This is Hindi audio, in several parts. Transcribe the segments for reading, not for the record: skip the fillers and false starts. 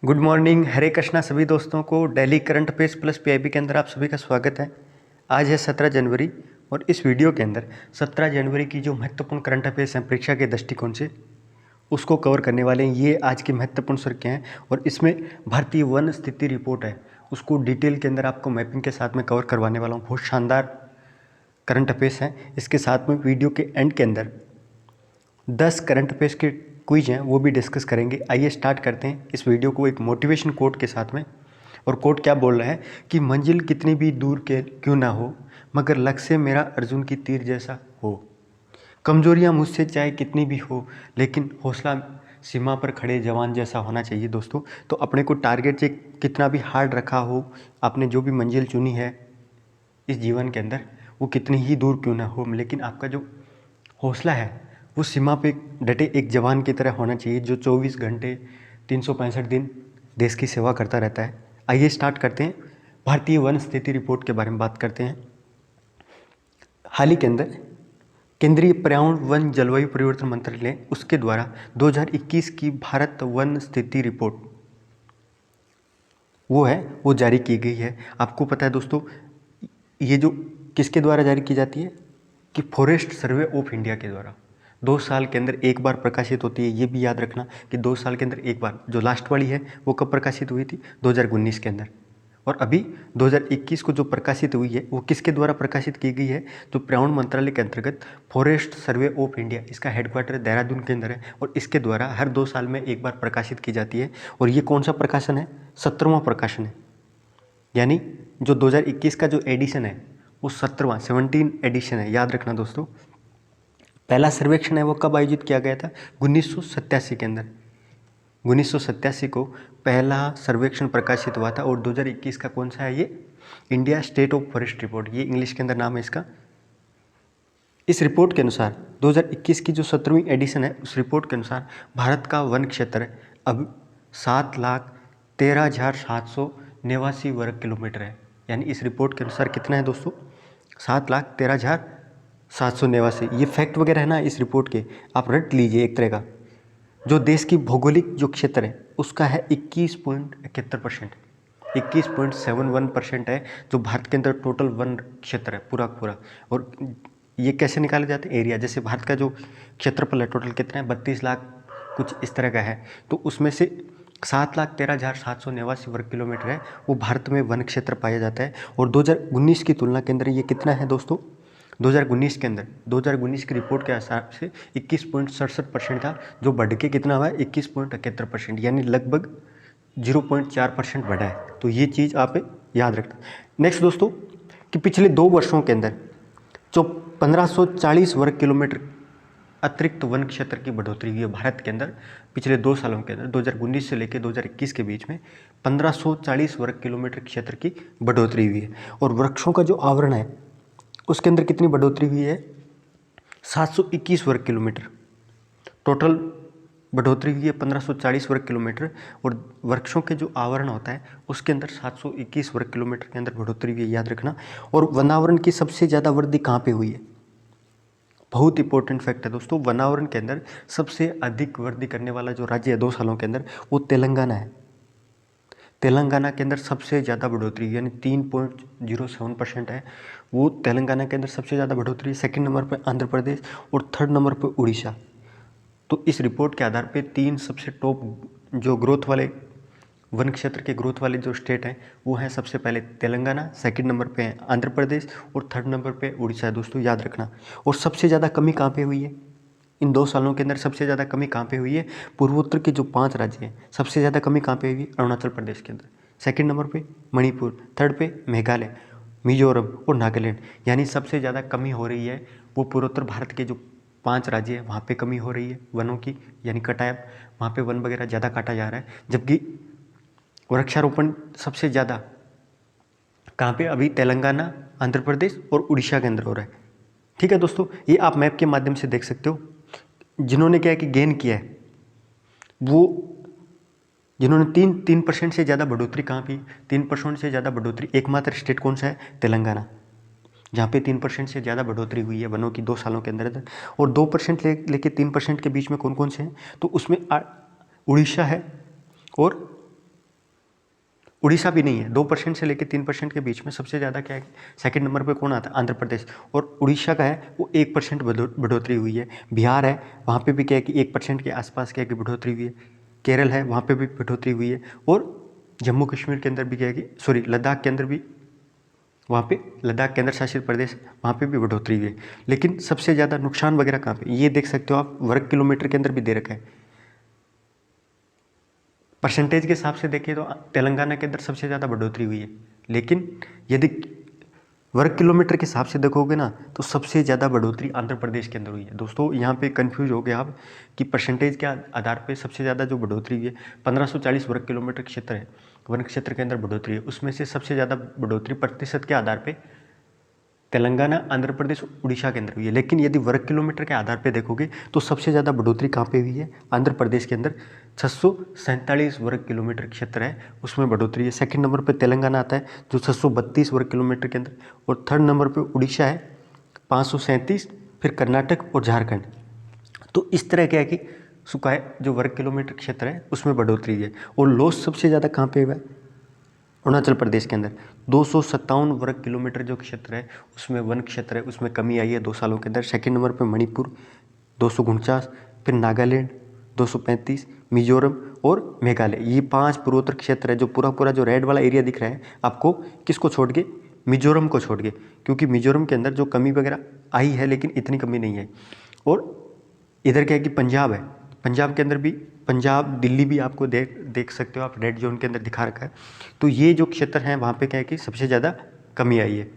गुड मॉर्निंग, हरे कृष्णा सभी दोस्तों को। Daily current affairs plus PIB के अंदर आप सभी का स्वागत है। आज है 17 जनवरी और इस वीडियो के अंदर 17 जनवरी की जो महत्वपूर्ण करंट अफेयर्स हैं परीक्षा के दृष्टिकोण से उसको कवर करने वाले हैं। ये आज की महत्वपूर्ण सुर्खियाँ हैं और इसमें भारतीय वन स्थिति रिपोर्ट है, उसको डिटेल के अंदर आपको मैपिंग के साथ में कवर करवाने वाला हूँ। बहुत शानदार करंट अफेयर्स हैं। इसके साथ में वीडियो के एंड के अंदर 10 करंट अफेयर्स के क्विज हैं, वो भी डिस्कस करेंगे। आइए स्टार्ट करते हैं इस वीडियो को एक मोटिवेशन कोट के साथ में। और कोट क्या बोल रहा है कि मंजिल कितनी भी दूर के क्यों ना हो, मगर लक्ष्य मेरा अर्जुन की तीर जैसा हो। कमजोरियां मुझसे चाहे कितनी भी हो, लेकिन हौसला सीमा पर खड़े जवान जैसा होना चाहिए। दोस्तों, तो अपने को टारगेट से कितना भी हार्ड रखा हो, आपने जो भी मंजिल चुनी है इस जीवन के अंदर, वो कितनी ही दूर क्यों ना हो, लेकिन आपका जो हौसला है वो सीमा पे डटे एक जवान की तरह होना चाहिए, जो 24 घंटे 365 दिन देश की सेवा करता रहता है। आइए स्टार्ट करते हैं। भारतीय वन स्थिति रिपोर्ट के बारे में बात करते हैं। हाल ही के अंदर केंद्रीय पर्यावरण वन जलवायु परिवर्तन मंत्रालय उसके द्वारा 2021 की भारत वन स्थिति रिपोर्ट वो जारी की गई है। आपको पता है दोस्तों, ये जो किसके द्वारा जारी की जाती है कि फॉरेस्ट सर्वे ऑफ इंडिया के द्वारा 2 साल के अंदर एक बार प्रकाशित होती है। ये भी याद रखना कि 2 साल के अंदर एक बार। जो लास्ट वाली है वो कब प्रकाशित हुई थी? 2019 के अंदर। और अभी 2021 को जो प्रकाशित हुई है वो किसके द्वारा प्रकाशित की गई है? तो पर्यावरण मंत्रालय के अंतर्गत फॉरेस्ट सर्वे ऑफ इंडिया, इसका हेडक्वार्टर देहरादून के अंदर है और इसके द्वारा हर 2 साल में एक बार प्रकाशित की जाती है। और ये कौन सा प्रकाशन है? 17वां प्रकाशन है। यानी जो 2021 का जो एडिशन है वो 17 एडिशन है। याद रखना दोस्तों। पहला सर्वेक्षण है वो कब आयोजित किया गया था? 1987 के अंदर। 1987 को पहला सर्वेक्षण प्रकाशित हुआ था। और 2021 का कौन सा है ये? India state of forest report, ये इंग्लिश के अंदर नाम है इसका। इस रिपोर्ट के अनुसार 2021 की जो 17वीं एडिशन है उस रिपोर्ट के अनुसार भारत का वन क्षेत्र अब 7,13,789 वर्ग किलोमीटर है। यानी इस रिपोर्ट के अनुसार कितना है दोस्तों? 7,13,789। ये फैक्ट वगैरह है ना इस रिपोर्ट के, आप रट लीजिए एक तरह का। जो देश की भौगोलिक जो क्षेत्र है उसका है 21.71%, 21.71% है जो भारत के अंदर टोटल वन क्षेत्र है पूरा पूरा। और ये कैसे निकाले जाते हैं? एरिया, जैसे भारत का जो क्षेत्रफल है टोटल कितना है? 32 लाख कुछ इस तरह का है। तो उसमें से 7,13,789 वर्ग किलोमीटर है वो भारत में वन क्षेत्र पाया जाता है। और 2019 की तुलना के अंदर ये कितना है दोस्तों? 2019 के अंदर 2019 की रिपोर्ट के हिसाब से 21.67% था, जो बढ़ के कितना हुआ है? 21.71%, यानी लगभग 0.4% बढ़ा है। तो ये चीज़ आप याद रखना। नेक्स्ट दोस्तों, कि पिछले 2 वर्षों के अंदर जो 1540 वर्ग किलोमीटर अतिरिक्त वन क्षेत्र की बढ़ोतरी हुई है भारत के अंदर पिछले 2 सालों के अंदर। 2019 से लेकर 2021 के बीच में 1540 वर्ग किलोमीटर क्षेत्र की बढ़ोतरी हुई है। और वृक्षों का जो आवरण है उसके अंदर कितनी बढ़ोतरी हुई है? 721 वर्ग किलोमीटर टोटल बढ़ोतरी हुई है, 1540 वर्ग किलोमीटर। और वृक्षों के जो आवरण होता है उसके अंदर 721 वर्ग किलोमीटर के अंदर बढ़ोतरी हुई है, याद रखना। और वनावरण की सबसे ज़्यादा वृद्धि कहाँ पे हुई है? बहुत इंपॉर्टेंट फैक्ट है दोस्तों। वनावरण के अंदर सबसे अधिक वृद्धि करने वाला जो राज्य है 2 सालों के अंदर वो तेलंगाना है। तेलंगाना के अंदर सबसे ज़्यादा बढ़ोतरी यानी 3.07% है वो तेलंगाना के अंदर सबसे ज़्यादा बढ़ोतरी। सेकंड नंबर पर आंध्र प्रदेश और थर्ड नंबर पर उड़ीसा। तो इस रिपोर्ट के आधार पे 3 सबसे टॉप जो ग्रोथ वाले वन क्षेत्र के ग्रोथ वाले जो स्टेट हैं वो हैं सबसे पहले तेलंगाना, सेकंड नंबर पे है आंध्र प्रदेश और थर्ड नंबर पे उड़ीसा है दोस्तों, याद रखना। और सबसे ज़्यादा कमी कहाँ पे हुई है इन 2 सालों के अंदर? सबसे ज़्यादा कमी कहाँ पे हुई है? पूर्वोत्तर के जो 5 राज्य हैं सबसे ज़्यादा कमी कहाँ पे हुई है? अरुणाचल प्रदेश के अंदर। सेकंड नंबर पे मणिपुर, थर्ड पे मेघालय, मिजोरम और नागालैंड। यानी सबसे ज़्यादा कमी हो रही है वो पूर्वोत्तर भारत के जो 5 राज्य हैं वहाँ पे कमी हो रही है वनों की, यानी कटाया, वहाँ पे वन वगैरह ज़्यादा काटा जा रहा है। जबकि वृक्षारोपण सबसे ज़्यादा कहाँ पे? अभी तेलंगाना, आंध्र प्रदेश और उड़ीसा के अंदर हो रहा है। ठीक है दोस्तों, ये आप मैप के माध्यम से देख सकते हो। जिन्होंने क्या है कि गेन किया है वो, जिन्होंने 3% से ज़्यादा बढ़ोतरी कहाँ की? 3% से ज़्यादा बढ़ोतरी एकमात्र स्टेट कौन सा है? तेलंगाना, जहाँ पे 3% से ज़्यादा बढ़ोतरी हुई है वनों की 2 सालों के अंदर। और 2% लेके 3% के बीच में कौन कौन से हैं? तो उसमें उड़ीसा है और उड़ीसा भी नहीं है। 2% से लेकर 3% के बीच में सबसे ज़्यादा क्या है, सेकंड नंबर पे कौन आता है, आंध्र प्रदेश। और उड़ीसा का है वो 1% बढ़ोतरी हुई है। बिहार है, वहाँ पे भी क्या है कि 1% के आसपास क्या है कि बढ़ोतरी हुई है। केरल है, वहाँ पे भी बढ़ोतरी हुई है। और जम्मू कश्मीर के अंदर भी क्या है कि सॉरी लद्दाख के अंदर भी, वहाँ पे लद्दाख केंद्र शासित प्रदेश, वहाँ पे भी बढ़ोतरी हुई है। लेकिन सबसे ज़्यादा नुकसान वगैरह कहाँ पे, ये देख सकते हो आप, वर्ग किलोमीटर के अंदर भी दे रखा है। परसेंटेज के हिसाब से देखिए तो तेलंगाना के अंदर सबसे ज़्यादा बढ़ोतरी हुई है। लेकिन यदि वर्ग किलोमीटर के हिसाब से देखोगे ना तो सबसे ज़्यादा बढ़ोतरी आंध्र प्रदेश के अंदर हुई है। दोस्तों यहाँ पे कंफ्यूज हो गए आप कि परसेंटेज के आधार पे सबसे ज़्यादा जो बढ़ोतरी हुई है 1540 वर्ग किलोमीटर क्षेत्र है, वन क्षेत्र के अंदर बढ़ोतरी है। उसमें से सबसे ज़्यादा बढ़ोतरी प्रतिशत के आधार पर तेलंगाना, आंध्र प्रदेश, उड़ीसा के अंदर हुई है। लेकिन यदि वर्ग किलोमीटर के आधार पे देखोगे तो सबसे ज़्यादा बढ़ोतरी कहाँ पे हुई है, आंध्र प्रदेश के अंदर 647 वर्ग किलोमीटर क्षेत्र है, उसमें बढ़ोतरी है। सेकंड नंबर पे तेलंगाना आता है जो 632 वर्ग किलोमीटर के अंदर, और थर्ड नंबर पे उड़ीसा है 537, फिर कर्नाटक और झारखंड। तो इस तरह क्या है कि सुखाए जो वर्ग किलोमीटर क्षेत्र है उसमें बढ़ोतरी है। और लॉस सबसे ज़्यादा कहाँ पे हुआ है, अरुणाचल प्रदेश के अंदर 257 वर्ग किलोमीटर जो क्षेत्र है उसमें वन क्षेत्र है, उसमें कमी आई है 2 सालों के अंदर। सेकंड नंबर पे मणिपुर 249, फिर नागालैंड 235, मिजोरम और मेघालय, ये 5 पूर्वोत्तर क्षेत्र है। जो पूरा जो रेड वाला एरिया दिख रहा है आपको, किसको छोड़ के, मिजोरम को छोड़ के, क्योंकि मिजोरम के अंदर जो कमी वगैरह आई है लेकिन इतनी कमी नहीं है। और इधर क्या है कि पंजाब है, पंजाब के अंदर भी, पंजाब दिल्ली भी आपको देख सकते हो आप, रेड जोन के अंदर दिखा रखा है। तो ये जो क्षेत्र हैं वहाँ पे क्या है कि सबसे ज़्यादा कमी आई है।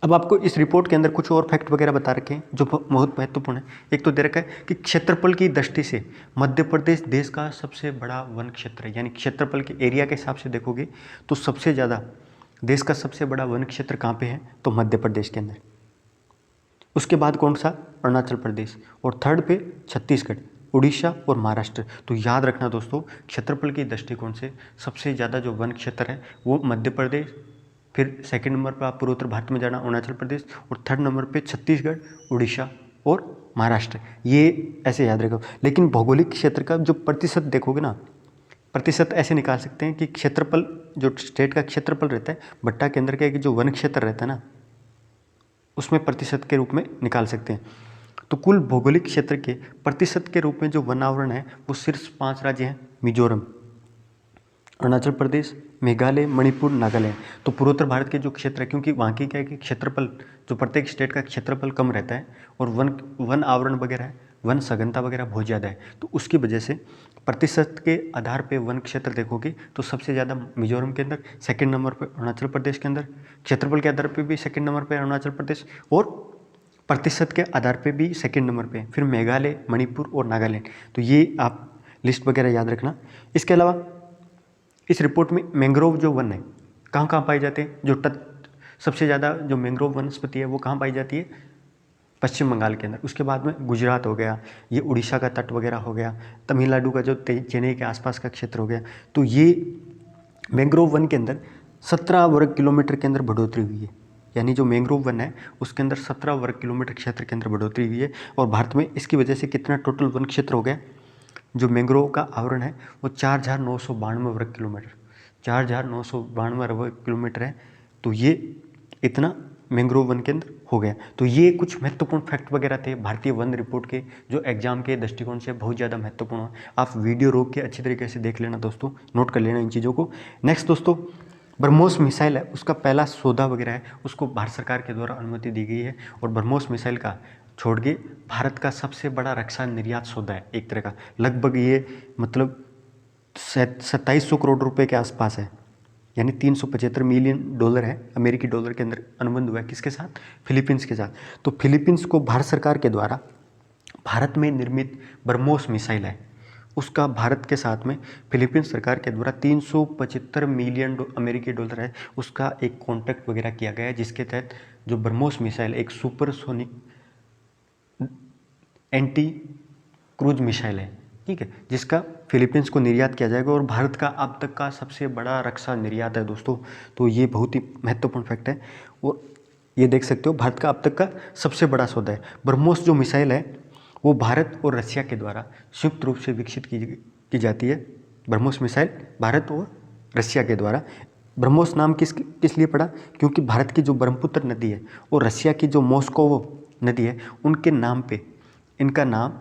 अब आपको इस रिपोर्ट के अंदर कुछ और फैक्ट वगैरह बता रखे हैं जो बहुत महत्वपूर्ण है। एक तो दे रखा है कि क्षेत्रफल की दृष्टि से मध्य प्रदेश देश का सबसे बड़ा वन क्षेत्र है, यानी क्षेत्रफल के एरिया के हिसाब से देखोगे तो सबसे ज़्यादा देश का सबसे बड़ा वन क्षेत्र कहाँ पे है, तो मध्य प्रदेश के अंदर। उसके बाद कौन सा, अरुणाचल प्रदेश, और थर्ड पे छत्तीसगढ़, उड़ीसा और महाराष्ट्र। तो याद रखना दोस्तों, क्षेत्रफल के दृष्टिकोण से सबसे ज़्यादा जो वन क्षेत्र है वो मध्य प्रदेश, फिर सेकंड नंबर पर आप पूर्वोत्तर भारत में जाना अरुणाचल प्रदेश, और थर्ड नंबर पे छत्तीसगढ़, उड़ीसा और महाराष्ट्र, ये ऐसे याद रखो। लेकिन भौगोलिक क्षेत्र का जो प्रतिशत देखोगे ना, प्रतिशत ऐसे निकाल सकते हैं कि क्षेत्रफल, जो स्टेट का क्षेत्रफल रहता है बट्टा के अंदर क्या है कि जो वन क्षेत्र रहता है ना उसमें प्रतिशत के रूप में निकाल सकते हैं। तो कुल भौगोलिक क्षेत्र के प्रतिशत के रूप में जो वन आवरण है वो सिर्फ 5 राज्य हैं, मिजोरम, अरुणाचल प्रदेश, मेघालय, मणिपुर, नागालैंड। तो पूर्वोत्तर भारत के जो क्षेत्र है, क्योंकि वहाँ की क्या है कि क्षेत्रफल, जो प्रत्येक स्टेट का क्षेत्रफल कम रहता है और वन आवरण वगैरह है, वन सघनता वगैरह बहुत ज़्यादा है, तो उसकी वजह से प्रतिशत के आधार पे वन क्षेत्र देखोगे तो सबसे ज़्यादा मिजोरम के अंदर, सेकंड नंबर पे अरुणाचल प्रदेश के अंदर, क्षेत्रफल के आधार पे भी सेकंड नंबर पे अरुणाचल प्रदेश, और प्रतिशत के आधार पे भी सेकंड नंबर पे फिर मेघालय, मणिपुर और नागालैंड। तो ये आप लिस्ट वगैरह याद रखना। इसके अलावा इस रिपोर्ट में मैंग्रोव जो वन है कहाँ कहाँ पाए जाते हैं, जो सबसे ज़्यादा जो मैंग्रोव वनस्पति है वो कहाँ पाई जाती है, पश्चिम बंगाल के अंदर। उसके बाद में गुजरात हो गया, ये उड़ीसा का तट वगैरह हो गया, तमिलनाडु का जो चेन्नई के आसपास का क्षेत्र हो गया। तो ये मैंग्रोव वन के अंदर 17 वर्ग किलोमीटर के अंदर बढ़ोतरी हुई है, यानी जो मैंग्रोव वन है उसके अंदर 17 वर्ग किलोमीटर क्षेत्र के अंदर बढ़ोतरी हुई है। और भारत में इसकी वजह से कितना टोटल वन क्षेत्र हो गया, जो मैंग्रोव का आवरण है वो 4992 वर्ग किलोमीटर, 4992 वर्ग किलोमीटर है। तो ये इतना मैंग्रोव वन के अंदर हो गया। तो ये कुछ महत्वपूर्ण फैक्ट वगैरह थे भारतीय वन रिपोर्ट के, जो एग्जाम के दृष्टिकोण से बहुत ज़्यादा महत्वपूर्ण है। आप वीडियो रोक के अच्छी तरीके से देख लेना दोस्तों, नोट कर लेना इन चीज़ों को। नेक्स्ट दोस्तों, ब्रह्मोस मिसाइल है, उसका पहला सौदा वगैरह है, उसको भारत सरकार के द्वारा अनुमति दी गई है। और ब्रह्मोस मिसाइल का छोड़ के भारत का सबसे बड़ा रक्षा निर्यात सौदा है एक तरह का, लगभग ये मतलब 2700 करोड़ रुपए के आसपास है, यानी 375 मिलियन डॉलर है, अमेरिकी डॉलर के अंदर अनुबंध हुआ है। किसके साथ, फिलीपींस के साथ। तो फिलीपींस को भारत सरकार के द्वारा भारत में निर्मित ब्रह्मोस मिसाइल है, उसका भारत के साथ में फिलीपींस सरकार के द्वारा 375 मिलियन अमेरिकी डॉलर है, उसका एक कॉन्ट्रैक्ट वगैरह किया गया है, जिसके तहत जो ब्रह्मोस मिसाइल एक सुपरसोनिक एंटी क्रूज मिसाइल है, ठीक है, जिसका फिलीपींस को निर्यात किया जाएगा और भारत का अब तक का सबसे बड़ा रक्षा निर्यात है दोस्तों। तो ये बहुत ही महत्वपूर्ण फैक्ट है। और ये देख सकते हो भारत का अब तक का सबसे बड़ा सौदा है। ब्रह्मोस जो मिसाइल है वो भारत और रशिया के द्वारा संयुक्त रूप से विकसित की जाती है। ब्रह्मोस मिसाइल भारत और रशिया के द्वारा। ब्रह्मोस नाम किस लिए पड़ा? क्योंकि भारत की जो ब्रह्मपुत्र नदी है और रशिया की जो मॉस्को नदी है, उनके नाम पे इनका नाम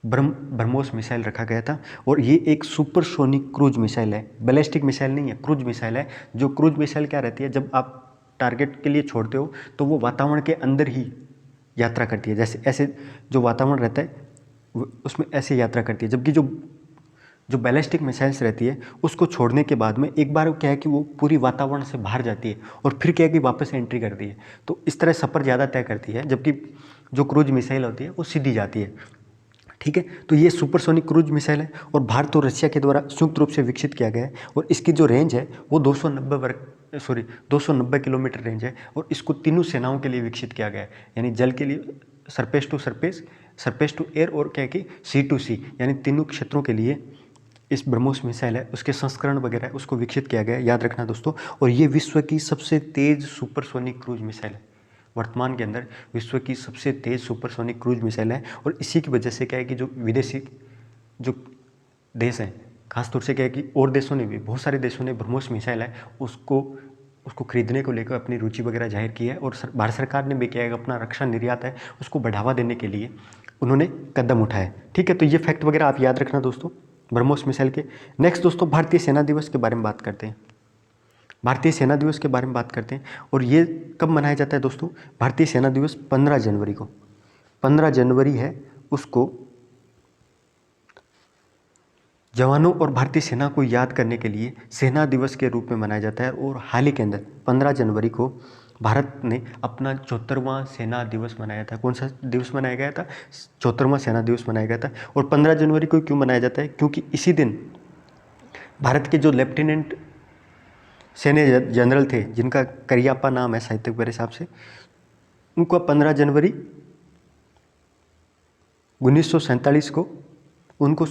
ब्रह्मोस मिसाइल रखा गया था। और ये एक सुपरसोनिक क्रूज मिसाइल है, बैलिस्टिक मिसाइल नहीं है, क्रूज मिसाइल है। जो क्रूज मिसाइल क्या रहती है, जब आप टारगेट के लिए छोड़ते हो तो वो वातावरण के अंदर ही यात्रा करती है, जैसे ऐसे जो वातावरण रहता है उसमें ऐसे यात्रा करती है। जबकि जो बैलिस्टिक मिसाइल्स रहती है उसको छोड़ने के बाद में एक बार क्या है कि वो पूरी वातावरण से बाहर जाती है और फिर क्या है कि वापस एंट्री करती है, तो इस तरह सफ़र ज़्यादा तय करती है। जबकि जो क्रूज मिसाइल होती है वो सीधी जाती है। ठीक है, तो ये सुपरसोनिक क्रूज मिसाइल है और भारत और रशिया के द्वारा संयुक्त रूप से विकसित किया गया है। और इसकी जो रेंज है वो 290 किलोमीटर रेंज है। और इसको तीनों सेनाओं के लिए विकसित किया गया है, यानी जल के लिए surface to surface, surface to air और क्या है कि सी टू सी, यानी तीनों क्षेत्रों के लिए इस ब्रह्मोस मिसाइल है उसके संस्करण वगैरह है उसको विकसित किया गया है, याद रखना दोस्तों। और ये विश्व की सबसे तेज़ सुपरसोनिक क्रूज मिसाइल है, वर्तमान के अंदर विश्व की सबसे तेज़ सुपरसोनिक क्रूज मिसाइल है। और इसी की वजह से क्या है कि जो विदेशी जो देश हैं, खासतौर से क्या है कि और देशों ने भी, बहुत सारे देशों ने ब्रह्मोस मिसाइल है उसको खरीदने को लेकर अपनी रुचि वगैरह जाहिर की है। और भारत सरकार ने भी क्या है अपना रक्षा निर्यात है उसको बढ़ावा देने के लिए उन्होंने कदम उठाए। ठीक है, तो ये फैक्ट वगैरह आप याद रखना दोस्तों ब्रह्मोस मिसाइल के। नेक्स्ट दोस्तों भारतीय सेना दिवस के बारे में बात करते हैं। भारतीय सेना दिवस के बारे में बात करते हैं और ये कब मनाया जाता है दोस्तों? भारतीय सेना दिवस 15 जनवरी को, 15 जनवरी है उसको जवानों और भारतीय सेना को याद करने के लिए सेना दिवस के रूप में मनाया जाता है। और हाल ही के अंदर 15 जनवरी को भारत ने अपना 74वां सेना दिवस मनाया था। कौन सा दिवस मनाया गया था? 74वां सेना दिवस मनाया गया था। और 15 जनवरी को क्यों मनाया जाता है? क्योंकि इसी दिन भारत के जो लेफ्टिनेंट सैन्य जनरल थे जिनका करियाप्पा नाम है साहित्यक मेरे हिसाब से, उनको 15 जनवरी 1947 को उनको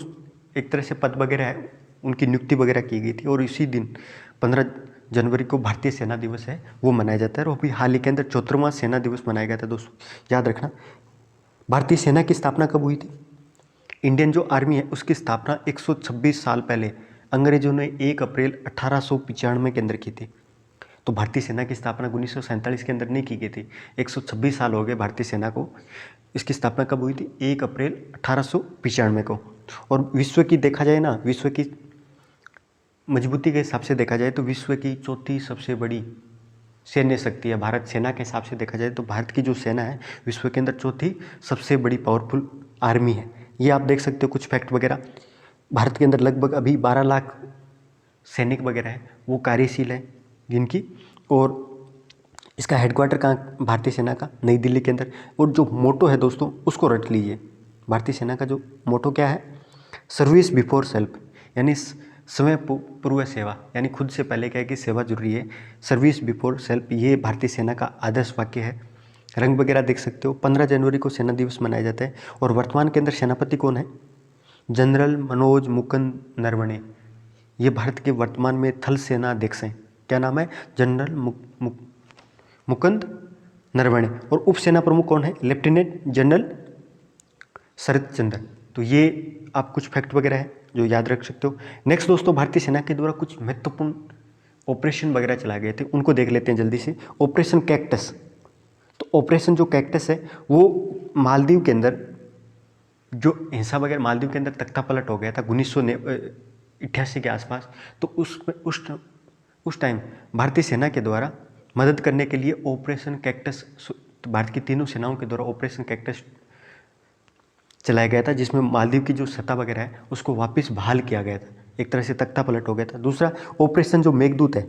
एक तरह से पद वगैरह है उनकी नियुक्ति वगैरह की गई थी। और इसी दिन 15 जनवरी को भारतीय सेना दिवस है वो मनाया जाता है। और अभी हाल ही के अंदर 74वां सेना दिवस मनाया गया था दोस्तों, याद रखना। भारतीय सेना की स्थापना कब हुई थी? इंडियन जो आर्मी है उसकी स्थापना 126 साल पहले अंग्रेजों ने 1 अप्रैल 1895 के अंदर की थी। तो भारतीय सेना की स्थापना 1947 के अंदर नहीं की गई थी, 126 साल हो गए भारतीय सेना को। इसकी स्थापना कब हुई थी? 1 अप्रैल 1895 को। और विश्व की देखा जाए ना, विश्व की मजबूती के हिसाब से देखा जाए तो विश्व की चौथी सबसे बड़ी सैन्य शक्ति है भारत। सेना के हिसाब से देखा जाए तो भारत की जो सेना है विश्व के अंदर चौथी सबसे बड़ी पावरफुल आर्मी है। ये आप देख सकते हो कुछ फैक्ट वगैरह। भारत के अंदर लगभग अभी 12 लाख सैनिक वगैरह है वो कार्यशील है जिनकी। और इसका हेडक्वार्टर कहाँ? भारतीय सेना का नई दिल्ली के अंदर। और जो मोटो है दोस्तों उसको रट लीजिए, भारतीय सेना का जो मोटो क्या है? सर्विस बिफोर सेल्फ, यानी समय पूर्व सेवा, यानी खुद से पहले क्या है कि सेवा जरूरी है। सर्विस बिफोर सेल्फ ये भारतीय सेना का आदर्श वाक्य है। रंग वगैरह देख सकते हो। 15 जनवरी को सेना दिवस मनाया जाता है। और वर्तमान के अंदर सेनापति कौन है? जनरल मनोज मुकुंद नरवणे। ये भारत के वर्तमान में थल सेना अध्यक्ष हैं। क्या नाम है? जनरल मुकुंद नरवणे। और उप सेना प्रमुख कौन है? लेफ्टिनेंट जनरल शरद चंद्र। तो ये आप कुछ फैक्ट वगैरह है जो याद रख सकते हो। नेक्स्ट दोस्तों भारतीय सेना के द्वारा कुछ महत्वपूर्ण ऑपरेशन वगैरह चलाए गए थे, उनको देख लेते हैं जल्दी से। Operation cactus. तो ऑपरेशन जो कैक्टस है वो मालदीव के अंदर जो हिंसा वगैरह, मालदीव के अंदर तख्ता पलट हो गया था 1988 के आसपास। तो उस टाइम भारतीय सेना के द्वारा मदद करने के लिए ऑपरेशन कैक्टस, भारत की तीनों सेनाओं के द्वारा ऑपरेशन कैक्टस चलाया गया था, जिसमें मालदीव की जो सत्ता वगैरह है उसको वापस बहाल किया गया था। एक तरह से तख्ता पलट हो गया था। दूसरा ऑपरेशन जो मेघदूत है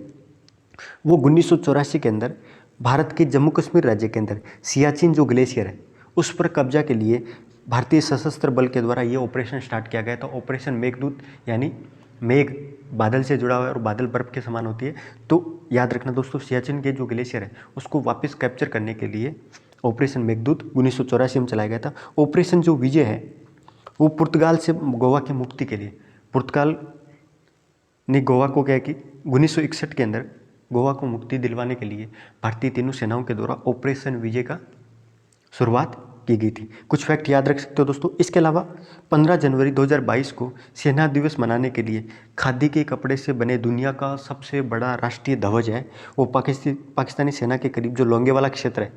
वो 1984 के अंदर भारत के जम्मू कश्मीर राज्य के अंदर सियाचिन जो ग्लेशियर है उस पर कब्जा के लिए भारतीय सशस्त्र बल के द्वारा ये ऑपरेशन स्टार्ट किया गया था। ऑपरेशन मेघदूत, यानी मेघ बादल से जुड़ा हुआ है और बादल बर्फ के समान होती है। तो याद रखना दोस्तों सियाचिन के जो ग्लेशियर है उसको वापस कैप्चर करने के लिए ऑपरेशन मेघदूत 1984 में चलाया गया था। ऑपरेशन जो विजय है वो पुर्तगाल से गोवा की मुक्ति के लिए, पुर्तगाल ने गोवा को क्या कि 1961 के अंदर गोवा को मुक्ति दिलवाने के लिए भारतीय तीनों सेनाओं के द्वारा ऑपरेशन विजय का शुरुआत की गई थी। कुछ फैक्ट याद रख सकते हो दोस्तों। इसके अलावा 15 जनवरी 2022 को सेना दिवस मनाने के लिए खादी के कपड़े से बने दुनिया का सबसे बड़ा राष्ट्रीय ध्वज है वो पाकिस्तानी सेना के करीब जो लोंगेवाला क्षेत्र है,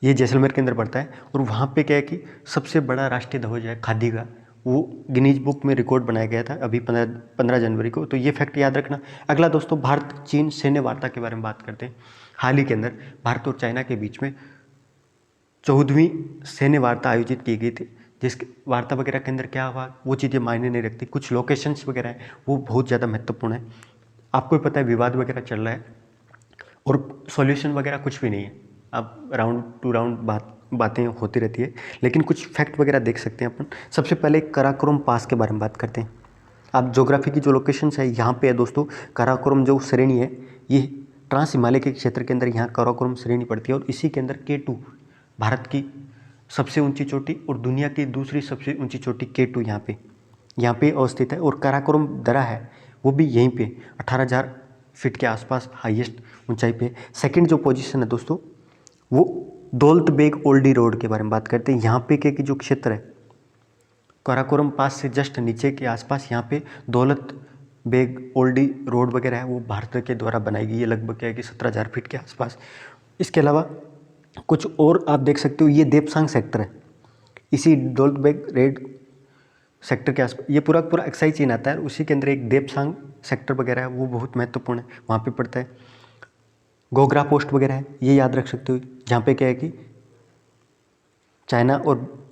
ये जैसलमेर के अंदर पड़ता है। और वहाँ पे क्या है कि सबसे बड़ा राष्ट्रीय ध्वज है खादी का, वो गिनीज बुक में रिकॉर्ड बनाया गया था अभी 15 जनवरी को। तो ये फैक्ट याद रखना। अगला दोस्तों, भारत चीन सैन्य वार्ता के बारे में बात करते हैं। हाल ही के अंदर भारत और चाइना के बीच में 14वीं सैन्य वार्ता आयोजित की गई थी। जिस वार्ता वगैरह के अंदर क्या हुआ वो चीज़ें मायने नहीं रखती, कुछ लोकेशंस वगैरह हैं वो बहुत ज़्यादा महत्वपूर्ण है। आपको भी पता है विवाद वगैरह चल रहा है और सॉल्यूशन वगैरह कुछ भी नहीं है। अब राउंड टू राउंड बातें होती रहती है, लेकिन कुछ फैक्ट वगैरह देख सकते हैं अपन। सबसे पहले काराकोरम पास के बारे में बात करते हैं। आप ज्योग्राफी की जो लोकेशंस है यहाँ पे है दोस्तों, काराकोरम जो श्रेणी है ये ट्रांस हिमालय के क्षेत्र के अंदर यहाँ काराकोरम श्रेणी पड़ती है। और इसी के अंदर K2 भारत की सबसे ऊंची चोटी और दुनिया की दूसरी सबसे ऊंची चोटी K2 यहाँ पे अवस्थित है। और काराकोरम दरा है वो भी यहीं पे 18,000 फीट के आसपास हाईएस्ट ऊंचाई पे। सेकंड जो पोजीशन है दोस्तों वो दौलत बेग ओल्डी रोड के बारे में बात करते हैं। यहाँ पे के जो क्षेत्र है काराकोरम पास से जस्ट नीचे के आसपास यहाँ पे दौलत बेग ओल्डी रोड वगैरह है वो भारत के द्वारा बनाई गई है, लगभग क्या है कि 17,000 फीट के आसपास। इसके अलावा कुछ और आप देख सकते हो, ये देपसांग सेक्टर है इसी दौलत बेग रेड सेक्टर के आसपास, ये पूरा एक्साई चीन आता है। उसी के अंदर एक देपसांग सेक्टर वगैरह है वो बहुत महत्वपूर्ण है, वहाँ पे पड़ता है। गोगरा पोस्ट वगैरह है ये याद रख सकते हो, जहाँ पे क्या है कि चाइना और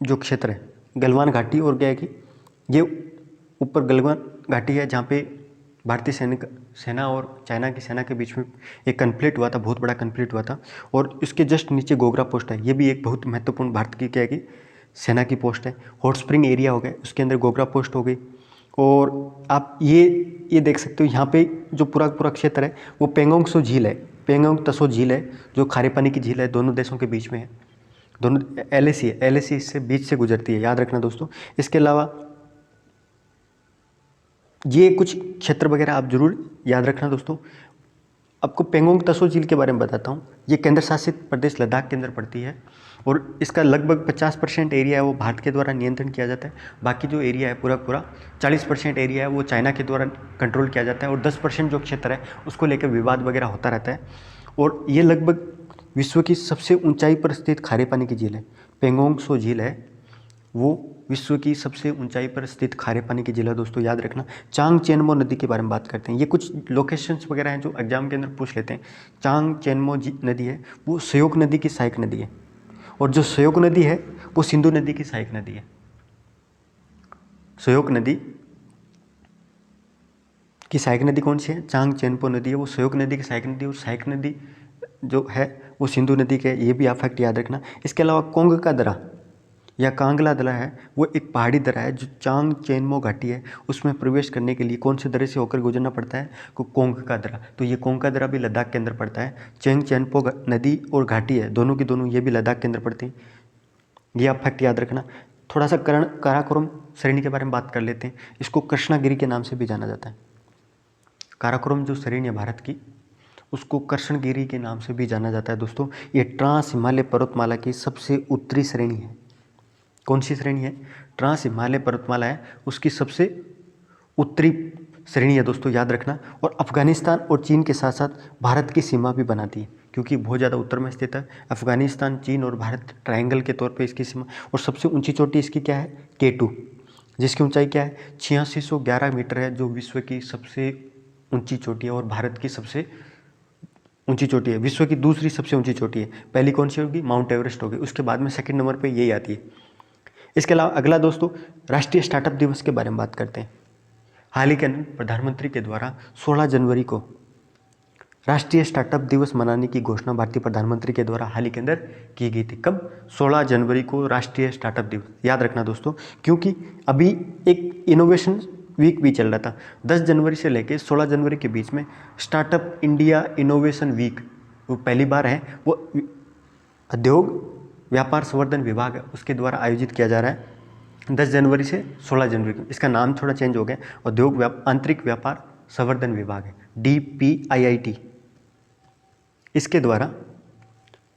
जो क्षेत्र है गलवान घाटी, और क्या है कि ये ऊपर गलवान घाटी है जहाँ पे भारतीय सेना और चाइना की सेना के बीच में एक कन्फ्लिक्ट हुआ था, बहुत बड़ा कन्फ्लिक्ट हुआ था। और इसके जस्ट नीचे गोगरा पोस्ट है, ये भी एक बहुत महत्वपूर्ण भारत की क्या है कि सेना की पोस्ट है। हॉट स्प्रिंग एरिया हो गया, उसके अंदर गोगरा पोस्ट हो गई। और आप ये देख सकते हो यहाँ पे जो पूरा क्षेत्र है वो पेंगोंग त्सो झील है, पेंगोंग त्सो झील है जो खारे पानी की झील है, दोनों देशों के बीच में है। दोनों LAC है, LAC इससे बीच से गुजरती है, याद रखना दोस्तों। इसके अलावा ये कुछ क्षेत्र वगैरह आप जरूर याद रखना दोस्तों। आपको पेंगोंग त्सो झील के बारे में बताता हूँ। ये केंद्र शासित प्रदेश लद्दाख के अंदर पड़ती है और इसका लगभग 50% एरिया है वो भारत के द्वारा नियंत्रण किया जाता है। बाकी जो एरिया है पूरा 40% एरिया है वो चाइना के द्वारा कंट्रोल किया जाता है और 10% जो क्षेत्र है उसको लेकर विवाद वगैरह होता रहता है। और ये लगभग विश्व की सबसे ऊंचाई पर स्थित खारे पानी की झील है। पेंगोंग त्सो झील है वो विश्व की सबसे ऊंचाई पर स्थित खारे पानी की झील है दोस्तों, याद रखना। चांग चेनमो नदी के बारे में बात करते हैं। ये कुछ लोकेशंस वगैरह हैं जो एग्जाम के अंदर पूछ लेते हैं। चांग चेनमो नदी है वो श्योक नदी की सहायक नदी है, और जो श्योक नदी है वो सिंधु नदी की सहायक नदी है। श्योक नदी की सहायक नदी कौन सी है? चांग चेनपो नदी है, वो श्योक नदी की सहायक नदी है। और सहायक नदी जो है वो सिंधु नदी के, ये भी आप फैक्ट याद रखना। इसके अलावा कोंग का दरा या कांगला दरा है वो एक पहाड़ी दरा है जो चांग चेनमो घाटी है उसमें प्रवेश करने के लिए कौन से दरे से होकर गुजरना पड़ता है? कोंग का दरा। तो ये कोंग का दरा भी लद्दाख के अंदर पड़ता है। चेंग चेनपो नदी और घाटी है दोनों की दोनों, ये भी लद्दाख के अंदर पड़ती हैं। ये आप फैक्ट याद रखना। थोड़ा सा काराकोरम श्रेणी के बारे में बात कर लेते हैं। इसको कृष्णागिरी के नाम से भी जाना जाता है। काराकोरम जो श्रेणी है भारत की उसको कृष्णगिरी के नाम से भी जाना जाता है दोस्तों। ये ट्रांस हिमालय पर्वतमाला की सबसे उत्तरी श्रेणी है। कौन सी श्रेणी है? ट्रांस हिमालय पर्वतमाला है उसकी सबसे उत्तरी श्रेणी है दोस्तों, याद रखना। और अफगानिस्तान और चीन के साथ साथ भारत की सीमा भी बनाती है क्योंकि बहुत ज़्यादा उत्तर में स्थित है। अफगानिस्तान, चीन और भारत ट्रायंगल के तौर पे इसकी सीमा। और सबसे ऊंची चोटी इसकी क्या है? K2, जिसकी ऊंचाई क्या है? 8611 मीटर है, जो विश्व की सबसे ऊंची चोटी है और भारत की सबसे ऊंची चोटी है। विश्व की दूसरी सबसे ऊंची चोटी है। पहली कौन सी होगी? माउंट एवरेस्ट होगी। उसके बाद में सेकंड नंबर पे यही आती है। इसके अलावा अगला दोस्तों राष्ट्रीय स्टार्टअप दिवस के बारे में बात करते हैं। हाल ही के अंदर प्रधानमंत्री के द्वारा 16 जनवरी को राष्ट्रीय स्टार्टअप दिवस मनाने की घोषणा भारतीय प्रधानमंत्री के द्वारा हाल ही के अंदर की गई थी। कब? 16 जनवरी को राष्ट्रीय स्टार्टअप दिवस, याद रखना दोस्तों, क्योंकि अभी एक इनोवेशन वीक भी चल रहा था। 10 जनवरी से लेकर 16 जनवरी के बीच में स्टार्टअप इंडिया इनोवेशन वीक वो पहली बार है, वो उद्योग व्यापार संवर्धन विभाग है उसके द्वारा आयोजित किया जा रहा है 10 जनवरी से 16 जनवरी को। इसका नाम थोड़ा चेंज हो गया, उद्योग आंतरिक व्यापार संवर्धन विभाग है, DPIIT। इसके द्वारा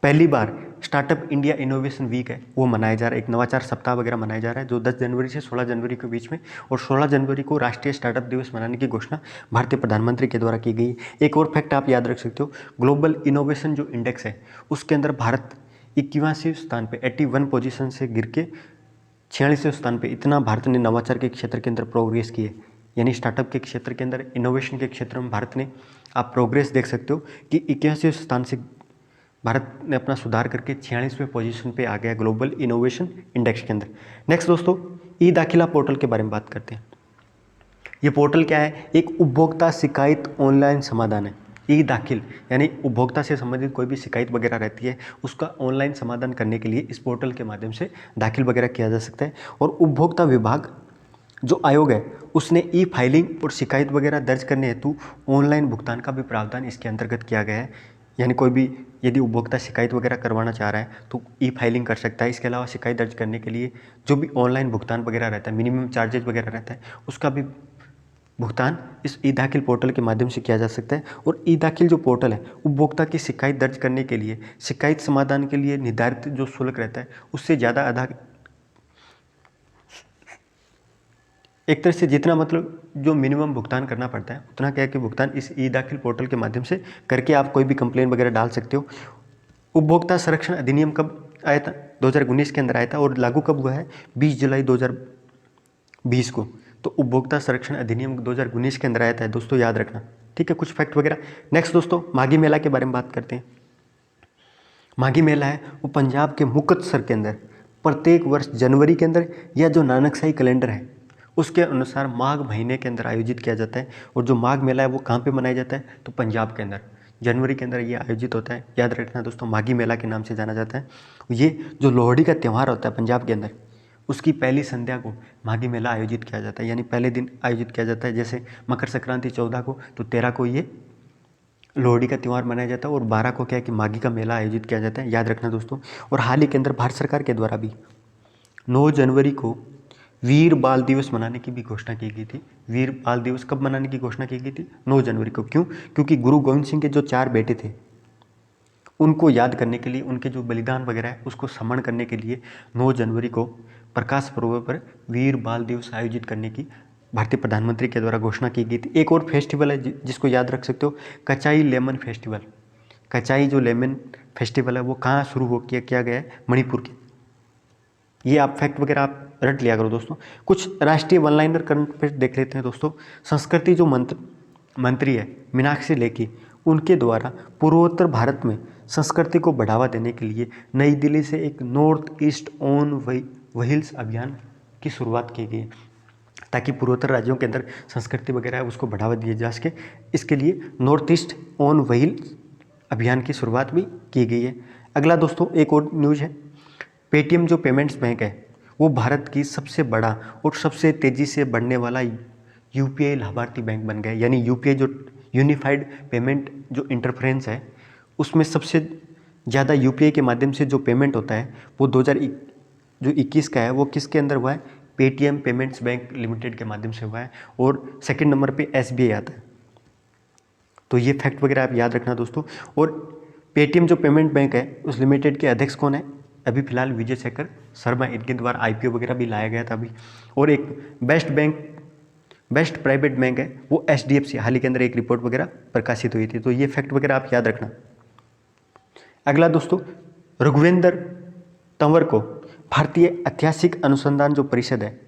पहली बार स्टार्टअप इंडिया इनोवेशन वीक है वो मनाया जा रहा है, एक नवाचार सप्ताह वगैरह मनाया जा रहा है जो 10 जनवरी से 16 जनवरी के बीच में, और 16 जनवरी को राष्ट्रीय स्टार्टअप दिवस मनाने की घोषणा भारतीय प्रधानमंत्री के द्वारा की गई। एक और फैक्ट आप याद रख सकते हो, ग्लोबल इनोवेशन जो इंडेक्स है उसके अंदर भारत 21वें स्थान पर 81 पोजिशन से गिर के 46वें स्थान पर, इतना भारत ने नवाचार के क्षेत्र के अंदर प्रोग्रेस की है। यानी स्टार्टअप के क्षेत्र के अंदर, इनोवेशन के क्षेत्र में भारत ने आप प्रोग्रेस देख सकते हो कि 81वें स्थान से भारत ने अपना सुधार करके 46वें पोजीशन पे आ गया ग्लोबल इनोवेशन इंडेक्स के अंदर। नेक्स्ट दोस्तों, ई दाखिला पोर्टल के बारे में बात करते हैं। ये पोर्टल क्या है? एक उपभोक्ता शिकायत ऑनलाइन समाधान है। ई दाखिल यानी उपभोक्ता से संबंधित कोई भी शिकायत वगैरह रहती है उसका ऑनलाइन समाधान करने के लिए इस पोर्टल के माध्यम से दाखिल वगैरह किया जा सकता है। और उपभोक्ता विभाग जो आयोग है उसने ई फाइलिंग और शिकायत वगैरह दर्ज करने हेतु ऑनलाइन भुगतान का भी प्रावधान इसके अंतर्गत किया गया है। यानी कोई भी यदि उपभोक्ता शिकायत वगैरह करवाना चाह रहा है तो ई फाइलिंग कर सकता है। इसके अलावा शिकायत दर्ज करने के लिए जो भी ऑनलाइन भुगतान वगैरह रहता है, मिनिमम चार्जेज वगैरह रहता है, उसका भी भुगतान इस ई दाखिल पोर्टल के माध्यम से किया जा सकता है। और ई दाखिल जो पोर्टल है उपभोक्ता की शिकायत दर्ज करने के लिए, शिकायत समाधान के लिए निर्धारित जो शुल्क रहता है उससे ज़्यादा अदा, एक तरह से जितना मतलब जो मिनिमम भुगतान करना पड़ता है उतना क्या है कि भुगतान इस ई दाखिल पोर्टल के माध्यम से करके आप कोई भी कंप्लेन वगैरह डाल सकते हो। उपभोक्ता संरक्षण अधिनियम कब आया था? 2019 के अंदर आया था। और लागू कब हुआ है? 20 जुलाई 2020 को। तो उपभोक्ता संरक्षण अधिनियम 2019 के अंदर आया था दोस्तों, याद रखना। ठीक है, कुछ फैक्ट वगैरह। नेक्स्ट दोस्तों, माघी मेला के बारे में बात करते हैं। माघी मेला है वो पंजाब के मुक्तसर के अंदर प्रत्येक वर्ष जनवरी के अंदर, या जो नानकशाही कैलेंडर है उसके अनुसार माघ महीने के अंदर आयोजित किया जाता है। और जो माघ मेला है वो कहाँ पे मनाया जाता है? तो पंजाब के अंदर जनवरी के अंदर ये आयोजित होता है। याद रखना दोस्तों, माघी मेला के नाम से जाना जाता है। ये जो लोहड़ी का त्यौहार होता है पंजाब के अंदर, उसकी पहली संध्या को माघी मेला आयोजित किया जाता है, यानी पहले दिन आयोजित किया जाता है। जैसे मकर संक्रांति 14 को, तो 13 को ये लोहड़ी का त्यौहार मनाया जाता है और 12 को क्या है कि माघी का मेला आयोजित किया जाता है। याद रखना दोस्तों। और हाल ही के अंदर भारत सरकार के द्वारा भी 9 जनवरी को वीर बाल दिवस मनाने की भी घोषणा की गई थी। वीर बाल दिवस कब मनाने की घोषणा की गई थी? 9 जनवरी को। क्यों? क्योंकि गुरु गोविंद सिंह के जो 4 बेटे थे उनको याद करने के लिए, उनके जो बलिदान वगैरह है उसको स्मरण करने के लिए 9 जनवरी को प्रकाश पर्व पर वीर बाल दिवस आयोजित करने की भारतीय प्रधानमंत्री के द्वारा घोषणा की गई थी। एक और फेस्टिवल है जिसको याद रख सकते हो, कचाई लेमन फेस्टिवल। कचाई जो लेमन फेस्टिवल है वो कहाँ शुरू हो किया गया है? मणिपुर के। ये आप फैक्ट वगैरह आप रट लिया करो दोस्तों। कुछ राष्ट्रीय वन लाइनर करंट अफेयर्स देख लेते हैं दोस्तों। संस्कृति जो मंत्री है मीनाक्षी लेखी, उनके द्वारा पूर्वोत्तर भारत में संस्कृति को बढ़ावा देने के लिए नई दिल्ली से एक नॉर्थ ईस्ट ऑन व्हील्स अभियान की शुरुआत की गई, ताकि पूर्वोत्तर राज्यों के अंदर संस्कृति वगैरह है उसको बढ़ावा दिया जा सके। इसके लिए नॉर्थ ईस्ट ऑन व्हील्स अभियान की शुरुआत भी की गई है। अगला दोस्तों एक और न्यूज़ है, पेटीएम जो पेमेंट्स बैंक है वो भारत की सबसे बड़ा और सबसे तेज़ी से बढ़ने वाला यूपीआई लाभार्थी बैंक बन गया है। यानी यूपीआई जो यूनिफाइड पेमेंट जो इंटरफेरेंस है उसमें सबसे ज़्यादा यूपीआई के माध्यम से जो पेमेंट होता है वो 2021 का है, वो किसके अंदर हुआ है? पेटीएम पेमेंट्स बैंक लिमिटेड के माध्यम से हुआ है। और सेकंड नंबर पे एसबीआई आता है। तो ये फैक्ट वगैरह आप याद रखना दोस्तों। और पेटीएम जो पेमेंट बैंक है उस लिमिटेड के अध्यक्ष कौन है? अभी फिलहाल विजय शेखर शर्मा, इनके द्वारा आईपीओ वगैरह भी लाया गया था अभी। और एक बेस्ट प्राइवेट बैंक है वो एचडीएफसी, हाल ही के अंदर एक रिपोर्ट वगैरह प्रकाशित हुई थी। तो ये फैक्ट वगैरह आप याद रखना। अगला दोस्तों, रघुवेंद्र तंवर को भारतीय ऐतिहासिक अनुसंधान जो परिषद है,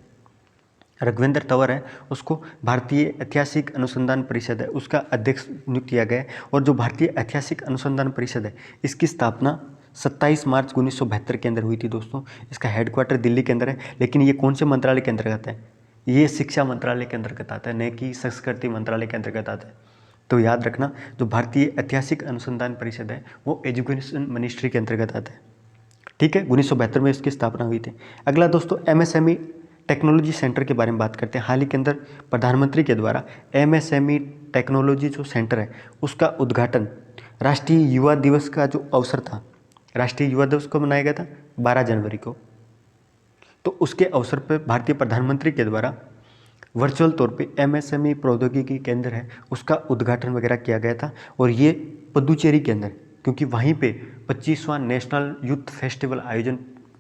रघुवेंद्र तंवर है उसको भारतीय ऐतिहासिक अनुसंधान परिषद है उसका अध्यक्ष नियुक्त किया गया है। और जो भारतीय ऐतिहासिक अनुसंधान परिषद है इसकी स्थापना 27 मार्च 1972 के अंदर हुई थी दोस्तों। इसका हेडक्वार्टर दिल्ली के अंदर है, लेकिन ये कौन से मंत्रालय के अंतर्गत है? ये शिक्षा मंत्रालय के अंतर्गत आता है, न कि संस्कृति मंत्रालय के अंतर्गत आता है। तो याद रखना, जो भारतीय ऐतिहासिक अनुसंधान परिषद है वो एजुकेशन मिनिस्ट्री के अंतर्गत आता है। ठीक है, 1972 में इसकी स्थापना हुई थी। अगला दोस्तों, एमएसएमई टेक्नोलॉजी सेंटर के बारे में बात करते हैं। हाल ही के अंदर प्रधानमंत्री के द्वारा एमएसएमई टेक्नोलॉजी जो सेंटर है उसका उद्घाटन राष्ट्रीय युवा दिवस का जो अवसर था, राष्ट्रीय युवा दिवस को मनाया गया था 12 जनवरी को। तो उसके अवसर पर भारतीय प्रधानमंत्री के द्वारा वर्चुअल तौर पे एमएसएमई प्रौद्योगिकी केंद्र है उसका उद्घाटन वगैरह किया गया था। और ये पुदुचेरी के अंदर क्योंकि वहीं पे 25वां नेशनल यूथ फेस्टिवल आयोजन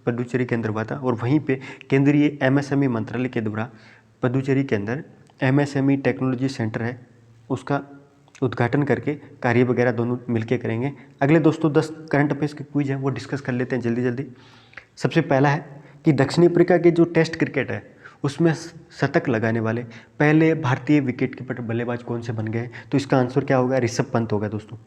पुडुचेरी के अंदर हुआ था और वहीं पे केंद्रीय एमएसएमई मंत्रालय के द्वारा पुडुचेरी के अंदर एमएसएमई टेक्नोलॉजी सेंटर है उसका उद्घाटन करके कार्य वगैरह दोनों मिलके करेंगे। अगले दोस्तों 10 करंट अफेयर्स के क्विज हैं वो डिस्कस कर लेते हैं जल्दी जल्दी। सबसे पहला है कि दक्षिण अफ्रीका के जो टेस्ट क्रिकेट है उसमें शतक लगाने वाले पहले भारतीय विकेट कीपर बल्लेबाज कौन से बन गए? तो इसका आंसर क्या होगा? ऋषभ पंत होगा दोस्तों,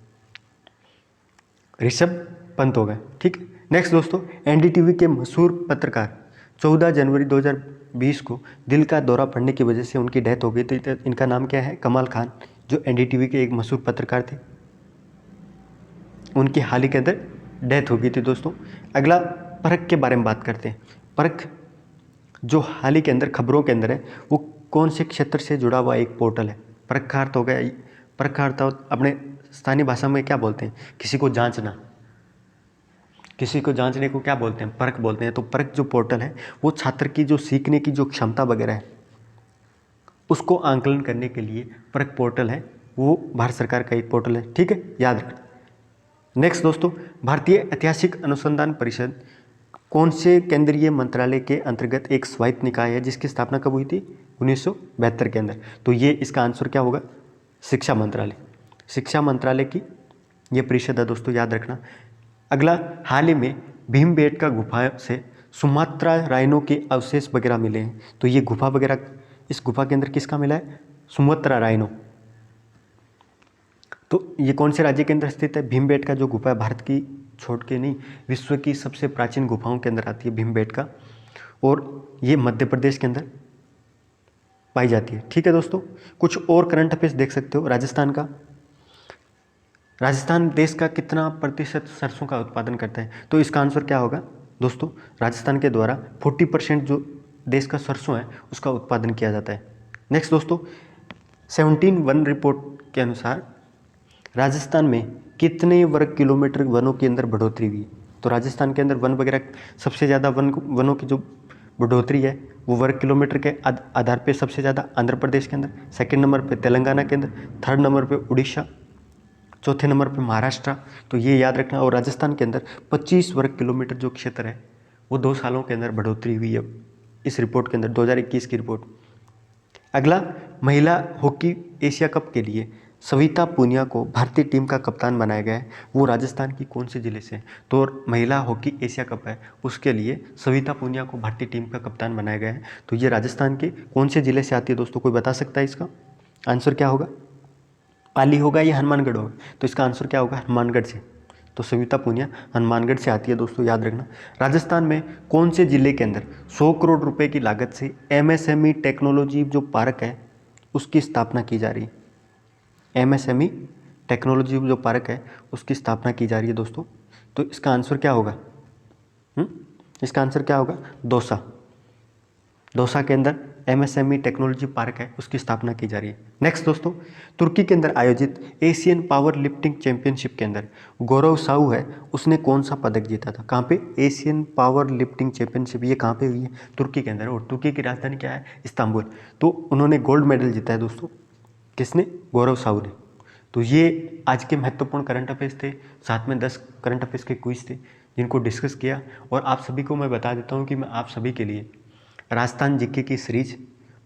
ऋषभ पंत होगा। ठीक। नेक्स्ट दोस्तों, एनडीटीवी के मशहूर पत्रकार 14 जनवरी 2020 को दिल का दौरा पड़ने की वजह से उनकी डेथ हो गई थी। तो इनका नाम क्या है? कमाल खान, जो एनडीटीवी के एक मशहूर पत्रकार थे, उनकी हाल ही के अंदर डेथ हो गई थी दोस्तों। अगला परख के बारे में बात करते हैं। परख जो हाल ही के अंदर खबरों के अंदर है वो कौन से क्षेत्र से जुड़ा हुआ एक पोर्टल है? परख का अर्थ हो गया, परख का अर्थ अपने स्थानीय भाषा में क्या बोलते हैं? किसी को जांचना, किसी को जांचने को क्या बोलते हैं? परख बोलते हैं। तो परख जो पोर्टल है वो छात्र की जो सीखने की जो क्षमता वगैरह है उसको आंकलन करने के लिए परख पोर्टल है, वो भारत सरकार का एक पोर्टल है। ठीक है, याद रखना। नेक्स्ट दोस्तों, भारतीय ऐतिहासिक अनुसंधान परिषद कौन से केंद्रीय मंत्रालय के अंतर्गत एक स्वायत्त निकाय है जिसकी स्थापना कब हुई थी? 1972 के अंदर। तो ये इसका आंसर क्या होगा? शिक्षा मंत्रालय। शिक्षा मंत्रालय की ये परिषद है दोस्तों, याद रखना। अगला, हाल ही में भीमबेटका गुफा से सुमात्रा राइनो के अवशेष वगैरह मिले हैं। तो ये गुफा वगैरह, इस गुफा के अंदर किसका मिला है? Sumatra rhino. तो ये कौन से राज्य के अंदर स्थित है? भीमबेटका जो गुफा है, भारत की छोड़ के नहीं, विश्व की सबसे प्राचीन गुफाओं के अंदर आती है भीमबेटका, और ये मध्य प्रदेश के अंदर पाई जाती है। ठीक है दोस्तों, कुछ और करंट अफेयर्स देख सकते हो। राजस्थान का, राजस्थान देश का कितना प्रतिशत सरसों का उत्पादन करता है? तो इसका आंसर क्या होगा दोस्तों? राजस्थान के द्वारा 40% जो देश का सरसों है उसका उत्पादन किया जाता है। नेक्स्ट दोस्तों, 17 वन रिपोर्ट के अनुसार राजस्थान में कितने वर्ग किलोमीटर वनों के अंदर बढ़ोतरी हुई? तो राजस्थान के अंदर वन वगैरह सबसे ज़्यादा वनों की जो बढ़ोतरी है वो वर्ग किलोमीटर के आधार पे सबसे ज़्यादा आंध्र प्रदेश के अंदर, सेकंड नंबर पे तेलंगाना के अंदर, थर्ड नंबर पे उड़ीसा, चौथे नंबर पे महाराष्ट्र। तो ये याद रखना। और राजस्थान के अंदर 25 वर्ग किलोमीटर जो क्षेत्र है वो 2 सालों के अंदर बढ़ोतरी हुई है इस रिपोर्ट के अंदर, 2021 की रिपोर्ट। अगला, महिला हॉकी एशिया कप के लिए सविता पूनिया को भारतीय टीम का कप्तान बनाया गया है, वो राजस्थान की कौन से जिले से? तो महिला हॉकी एशिया कप है उसके लिए सविता पूनिया को भारतीय टीम का कप्तान बनाया गया है। तो ये राजस्थान के कौन से जिले से आती है दोस्तों? कोई बता सकता है इसका आंसर क्या होगा? पाली होगा या हनुमानगढ़ होगा? तो इसका आंसर क्या होगा? हनुमानगढ़ से। तो सविता पूनिया हनुमानगढ़ से आती है दोस्तों, याद रखना। राजस्थान में कौन से जिले के अंदर 100 करोड़ रुपए की लागत से एमएसएमई टेक्नोलॉजी जो पार्क है उसकी स्थापना की जा रही है? एमएसएमई टेक्नोलॉजी जो पार्क है उसकी स्थापना की जा रही है दोस्तों। तो इसका आंसर क्या होगा? इसका आंसर क्या होगा? दौसा। दौसा के अंदर एमएसएमई टेक्नोलॉजी पार्क है उसकी स्थापना की जा रही है। नेक्स्ट दोस्तों, तुर्की के अंदर आयोजित एशियन पावर लिफ्टिंग चैंपियनशिप के अंदर गौरव साहू है उसने कौन सा पदक जीता था? कहाँ पे? एशियन पावर लिफ्टिंग चैंपियनशिप, ये कहाँ पे हुई है? तुर्की के अंदर। और तुर्की की राजधानी क्या है? इस्तांबुल। तो उन्होंने गोल्ड मेडल जीता है दोस्तों। किसने? गौरव साहू ने। तो ये आज के महत्वपूर्ण करंट अफेयर्स थे, साथ में 10 करंट अफेयर्स के क्विज थे जिनको डिस्कस किया। और आप सभी को मैं बता देता हूँ कि मैं आप सभी के लिए राजस्थान जीके की सीरीज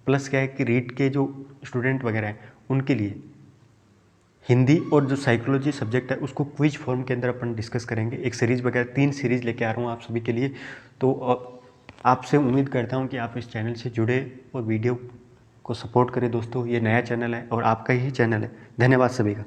प्लस क्या है कि रीट के जो स्टूडेंट वगैरह हैं उनके लिए हिंदी और जो साइकोलॉजी सब्जेक्ट है उसको क्विज फॉर्म के अंदर अपन डिस्कस करेंगे। एक सीरीज वगैरह 3 सीरीज लेके आ रहा हूँ आप सभी के लिए। तो आपसे उम्मीद करता हूँ कि आप इस चैनल से जुड़े और वीडियो को सपोर्ट करें दोस्तों। ये नया चैनल है और आपका ही चैनल है। धन्यवाद सभी का।